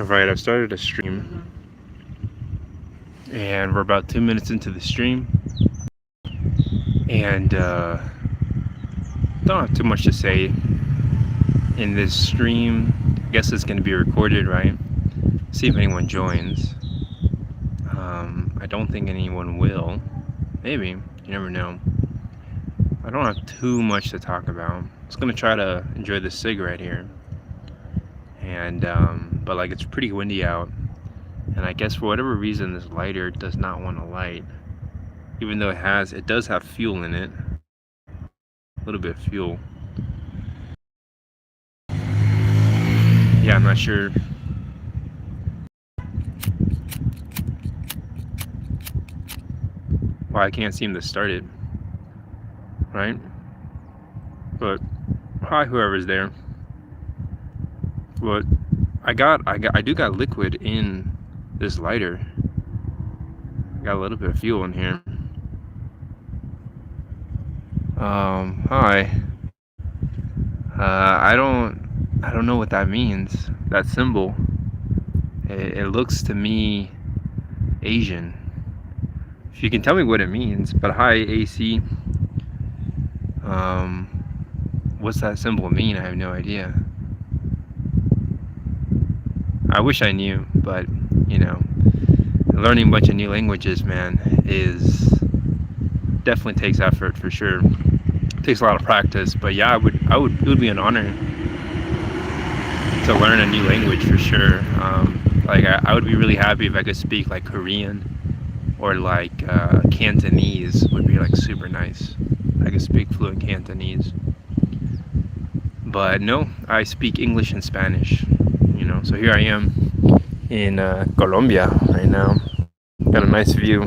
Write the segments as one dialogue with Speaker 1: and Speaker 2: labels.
Speaker 1: Alright, I've started a stream, and we're about 2 minutes into the stream, and don't have too much to say in this stream. I guess it's going to be recorded, right? See if anyone joins. I don't think anyone will. Maybe, you never know. I don't have too much to talk about. I'm just going to try to enjoy this cigarette here, and but like it's pretty windy out. And I guess for whatever reason this lighter does not want to light, even though it does have fuel in it, a little bit of fuel. Yeah, I'm not sure. Why I can't seem to start it, right? But hi, whoever's there. But I do got liquid in this lighter. Got a little bit of fuel in here. Hi. I don't know what that means. That symbol. It looks to me Asian. If you can tell me what it means. But hi, AC. What's that symbol mean? I have no idea. I wish I knew, but you know, learning a bunch of new languages, man, definitely takes effort for sure. It takes a lot of practice, but yeah, it would be an honor to learn a new language for sure. Like I would be really happy if I could speak like Korean or like Cantonese. Would be like super nice. I could speak fluent Cantonese, but no, I speak English and Spanish. You know, so here I am in Colombia right now. Got a nice view.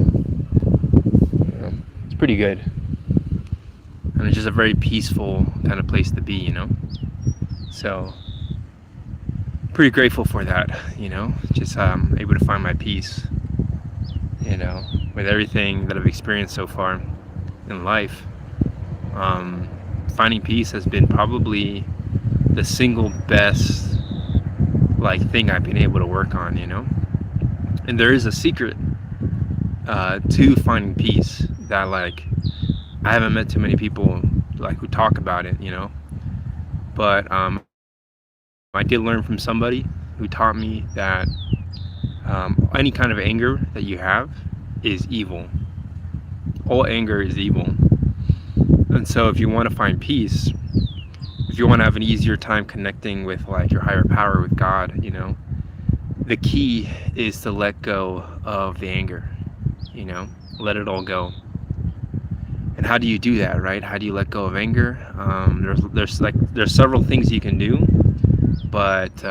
Speaker 1: It's pretty good, and it's just a very peaceful kind of place to be, you know. So pretty grateful for that, you know. Just able to find my peace, you know, with everything that I've experienced so far in life. Finding peace has been probably the single best like thing I've been able to work on, you know. And there is a secret to finding peace that like I haven't met too many people like who talk about it, you know. But I did learn from somebody who taught me that any kind of anger that you have is evil. All anger is evil. And so if you want to find peace, if you want to have an easier time connecting with like your higher power, with God, you know, the key is to let go of the anger, you know, let it all go. And how do you do that, right? How do you let go of anger? There's several things you can do, but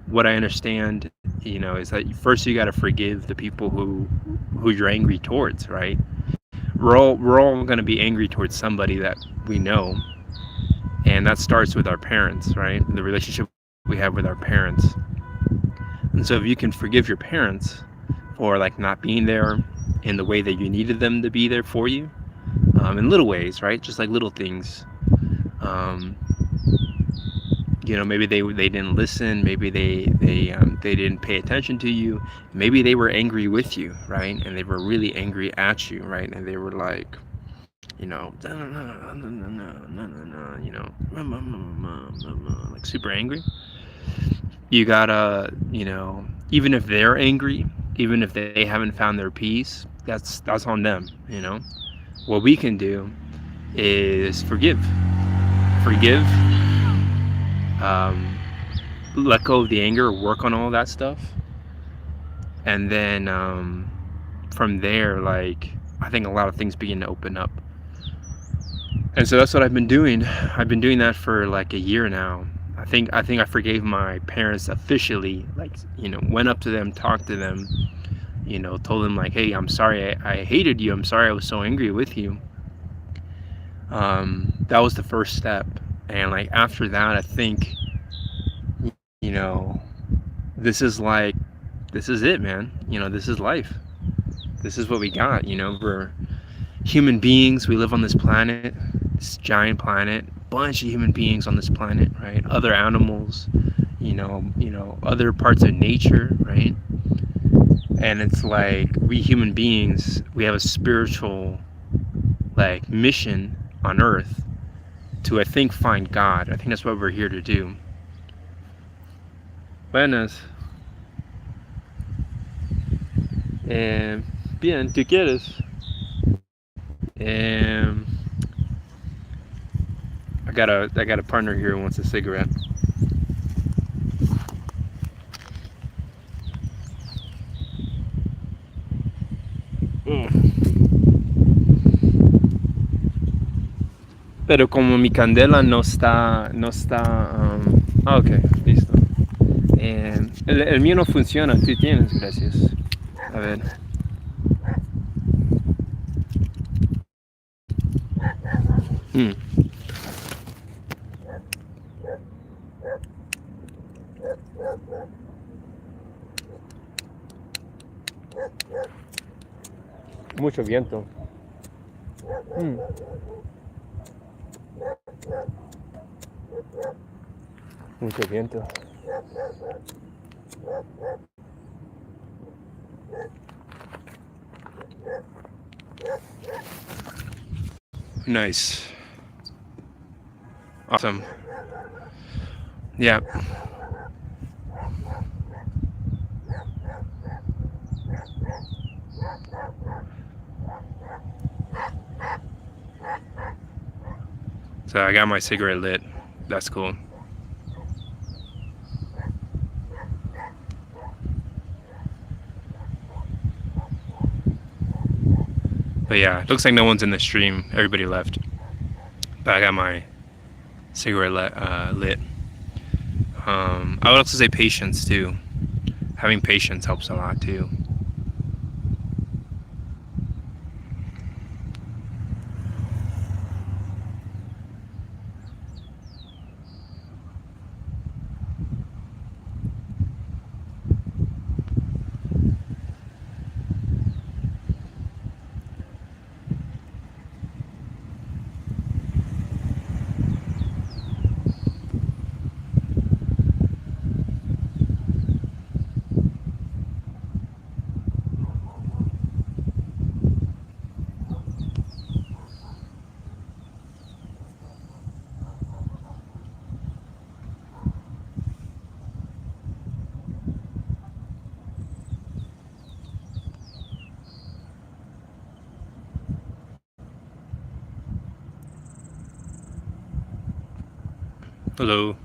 Speaker 1: what I understand, you know, is that first you got to forgive the people who you're angry towards, right? We're all going to be angry towards somebody that we know. And that starts with our parents, right? The relationship we have with our parents. And so if you can forgive your parents for like not being there in the way that you needed them to be there for you, in little ways, right? Just like little things. You know, maybe they didn't listen, maybe they didn't pay attention to you, maybe they were angry with you, right? And they were really angry at you, right? And they were like, you know, you know, like super angry. You gotta, you know, even if they're angry, even if they haven't found their peace, that's on them, you know. What we can do is forgive, let go of the anger, work on all that stuff, and then from there, like, I think a lot of things begin to open up. And so that's what I've been doing. I've been doing that for like a year now. I think I forgave my parents officially, like, you know, went up to them, talked to them, you know, told them like, hey, I'm sorry, I hated you, I'm sorry I was so angry with you. That was the first step. And like after that, I think, you know, this is it, man. You know, this is life. This is what we got, you know. We're human beings. We live on this planet, this giant planet, bunch of human beings on this planet, right? Other animals, other parts of nature, right? And it's like we human beings, we have a spiritual like mission on earth to, I think, find God. I think that's what we're here to do. Buenas. Bien, ¿qué quieres? I got a partner here who wants a cigarette. Pero como mi candela no está, ok, listo. El mío no funciona, tú tienes, gracias. A ver. Mucho viento. Mucho viento. Nice. Awesome. Yeah. So I got my cigarette lit. That's cool. But yeah, it looks like no one's in the stream. Everybody left. But I got my cigarette lit. I would also say patience too. Having patience helps a lot too. Hello.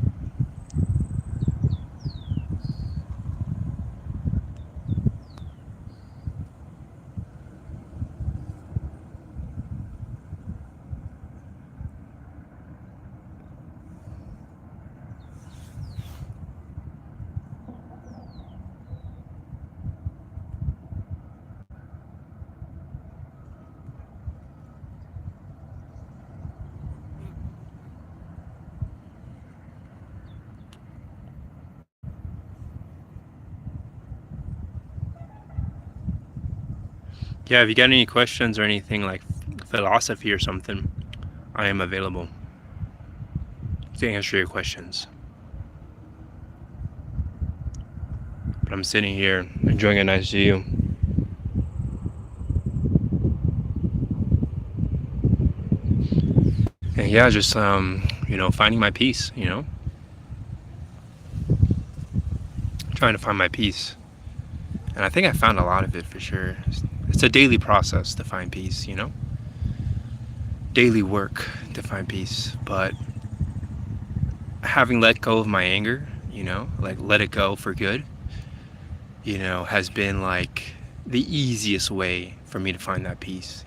Speaker 1: Yeah, if you got any questions or anything like philosophy or something, I am available to answer your questions. But I'm sitting here enjoying a nice view. And yeah, just finding my peace, trying to find my peace. And I think I found a lot of it for sure. It's a daily process to find peace, daily work to find peace. But having let go of my anger, like let it go for good, has been like the easiest way for me to find that peace,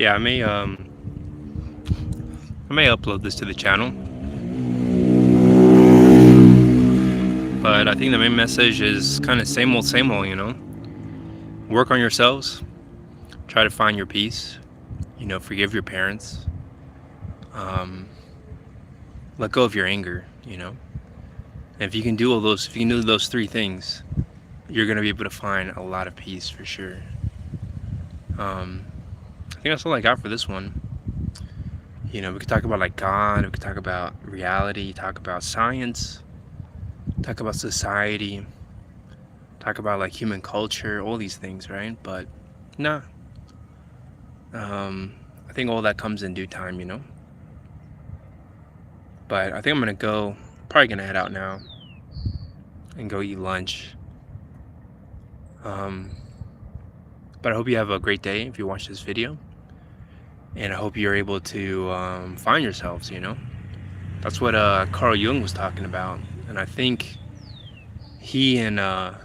Speaker 1: yeah, I may upload this to the channel, but I think the main message is kind of same old, you know. Work on yourselves. Try to find your peace. You know, forgive your parents. Um, let go of your anger. You know, and if you can do all those, if you can do those three things, you're gonna be able to find a lot of peace for sure. I think that's all I got for this one. You know, we could talk about like God, we could talk about reality, talk about science, talk about society, talk about like human culture, all these things, right? But nah, I think all that comes in due time, you know. But I think I'm gonna go, probably gonna head out now and go eat lunch. But I hope you have a great day if you watch this video, and I hope you're able to find yourselves, you know. That's what Carl Jung was talking about, and I think he and I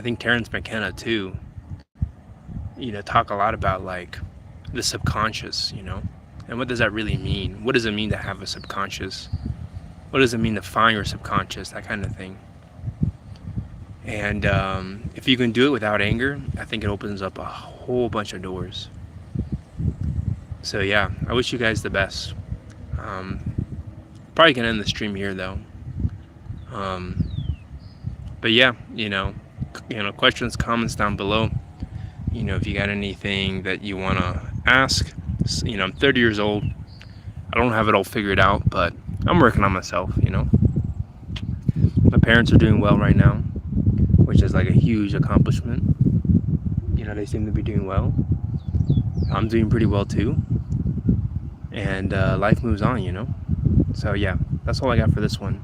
Speaker 1: think Terence McKenna too, you know, talk a lot about like the subconscious, you know, and what does that really mean? What does it mean to have a subconscious? What does it mean to find your subconscious? That kind of thing. And if you can do it without anger, I think it opens up a whole bunch of doors. So yeah, I wish you guys the best. Probably gonna end the stream here though. But yeah, you know, questions, comments down below. You know, if you got anything that you wanna ask. You know, I'm 30 years old. I don't have it all figured out, but I'm working on myself. You know, my parents are doing well right now, which is like a huge accomplishment. You know, they seem to be doing well. I'm doing pretty well too, and life moves on, you know. So yeah, that's all I got for this one.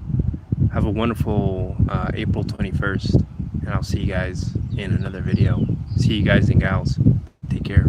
Speaker 1: Have a wonderful April 21st, and I'll see you guys in another video. See you guys and gals. Take care.